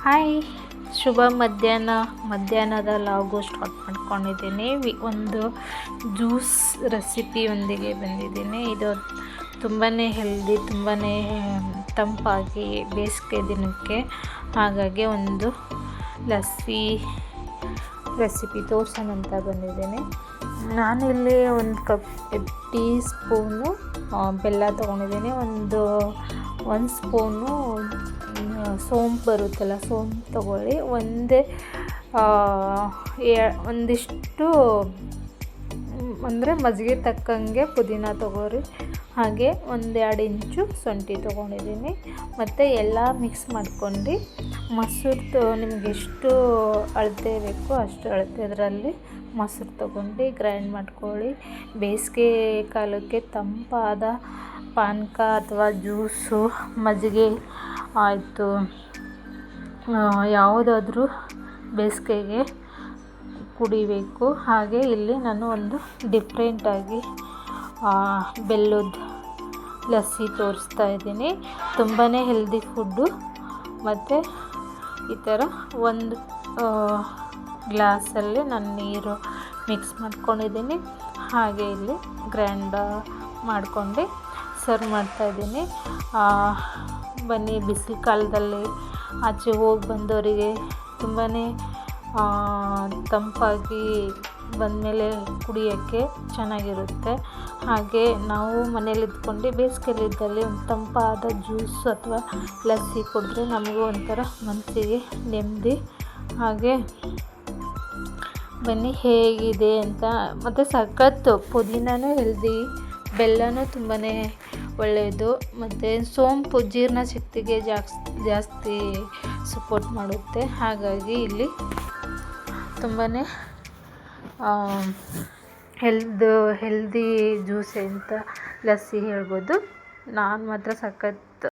Hi, ಶುಭ ಮಧ್ಯಾಹ್ನದ ಲಾಗು start ಮಾಡ್ಕೊಂಡಿದ್ದೀನಿ. ಒಂದು ಜ್ಯೂಸ್ ರೆಸಿಪಿಯೊಂದಿಗೆ ಬಂದಿದ್ದೀನಿ. ಇದು ತುಂಬಾ ಹೆಲ್ದಿ, ತುಂಬಾ ತಂಪಾಗಿ ಬೇಸಿಗೆ ದಿನಕ್ಕೆ. ಹಾಗಾಗಿ ಒಂದು ಲಸ್ಸಿ ರೆಸಿಪಿ ತೋರ್ಸೋಣ ಅಂತ ಬಂದಿದ್ದೀನಿ. ನಾನಿಲ್ಲಿ ಒಂದು ಟೀ ಸ್ಪೂನು ಬೆಲ್ಲ ತೊಗೊಂಡಿದ್ದೀನಿ. ಒಂದು ಸ್ಪೂನು ಸೋಂಪು ಬರುತ್ತಲ್ಲ, ಸೋಂಪು ತೊಗೊಳ್ಳಿ. ಒಂದಿಷ್ಟು ಅಂದರೆ ಮಜ್ಜಿಗೆ ತಕ್ಕಂಗೆ ಪುದೀನ ತೊಗೊಳ್ರಿ. ಹಾಗೆ 1-2 ಇಂಚು ಶುಂಠಿ ತೊಗೊಂಡಿದ್ದೀನಿ. ಮತ್ತು ಎಲ್ಲ ಮಿಕ್ಸ್ ಮಾಡ್ಕೊಂಡು ಮೊಸರು ನಿಮ್ಗೆ ಎಷ್ಟು ಅಳತೆ ಬೇಕೋ ಅಷ್ಟು ಅಳತೆದ್ರಲ್ಲಿ ಮೊಸರು ತೊಗೊಂಡು ಗ್ರೈಂಡ್ ಮಾಡ್ಕೊಳ್ಳಿ. ಬೇಸಿಗೆ ಕಾಲಕ್ಕೆ ತಂಪಾದ ಪಾನಕ ಅಥವಾ ಜ್ಯೂಸು, ಮಜ್ಜಿಗೆ ಆಯಿತು, ಯಾವುದಾದ್ರೂ ಬೇಸಿಗೆಗೆ ಕುಡಿಬೇಕು. ಹಾಗೆ ಇಲ್ಲಿ ನಾನು ಒಂದು ಡಿಫ್ರೆಂಟಾಗಿ ಬೆಲ್ಲದ ಲಸ್ಸಿ ತೋರಿಸ್ತಾ ಇದ್ದೀನಿ. ತುಂಬಾ ಹೆಲ್ದಿ ಫುಡ್ಡು. ಮತ್ತು ಈ ಥರ ಒಂದು ಗ್ಲಾಸಲ್ಲಿ ನಾನು ನೀರು ಮಿಕ್ಸ್ ಮಾಡ್ಕೊಂಡಿದ್ದೀನಿ. ಹಾಗೆ ಇಲ್ಲಿ ಗ್ರೈಂಡ್ ಮಾಡ್ಕೊಂಡು ಸರ್ವ್ ಮಾಡ್ತಾಯಿದ್ದೀನಿ. ಬನ್ನಿ, ಬಿಸಿಲು ಕಾಲದಲ್ಲಿ ಆಚೆ ಹೋಗಿ ಬಂದವರಿಗೆ ತುಂಬಾ ತಂಪಾಗಿ ಬಂದಮೇಲೆ ಕುಡಿಯೋಕ್ಕೆ ಚೆನ್ನಾಗಿರುತ್ತೆ. ಹಾಗೆ ನಾವು ಮನೇಲಿ ಇದ್ಕೊಂಡು ಬೇಸಿಗೆಯಲ್ಲಿದ್ದಲ್ಲಿ ಒಂದು ತಂಪಾದ ಜ್ಯೂಸ್ ಅಥವಾ ಲಸ್ಸಿ ಕುಡಿದ್ರೆ ನಮಗೂ ಒಂಥರ ಮನಸ್ಸಿಗೆ ನೆಮ್ಮದಿ. ಹಾಗೆ ಬನ್ನಿ ಹೇಗಿದೆ ಅಂತ. ಮತ್ತು ಸಖತ್ತು ಪುದೀನನೂ ಹೆಲ್ದಿ, ಬೆಲ್ಲನೂ ತುಂಬಾ ಒಳ್ಳೆಯದು. ಮತ್ತು ಸೋಂಪು ಜೀರ್ಣಶಕ್ತಿಗೆ ಜಾಸ್ತಿ ಸಪೋರ್ಟ್ ಮಾಡುತ್ತೆ. ಹಾಗಾಗಿ ಇಲ್ಲಿ ತುಂಬಾ ಹೆಲ್ದಿ ಜ್ಯೂಸ್ ಅಂತ ಲಸ್ಸಿ ಹೇಳ್ಬೋದು. ನಾನು ಮಾತ್ರ ಸಖತ್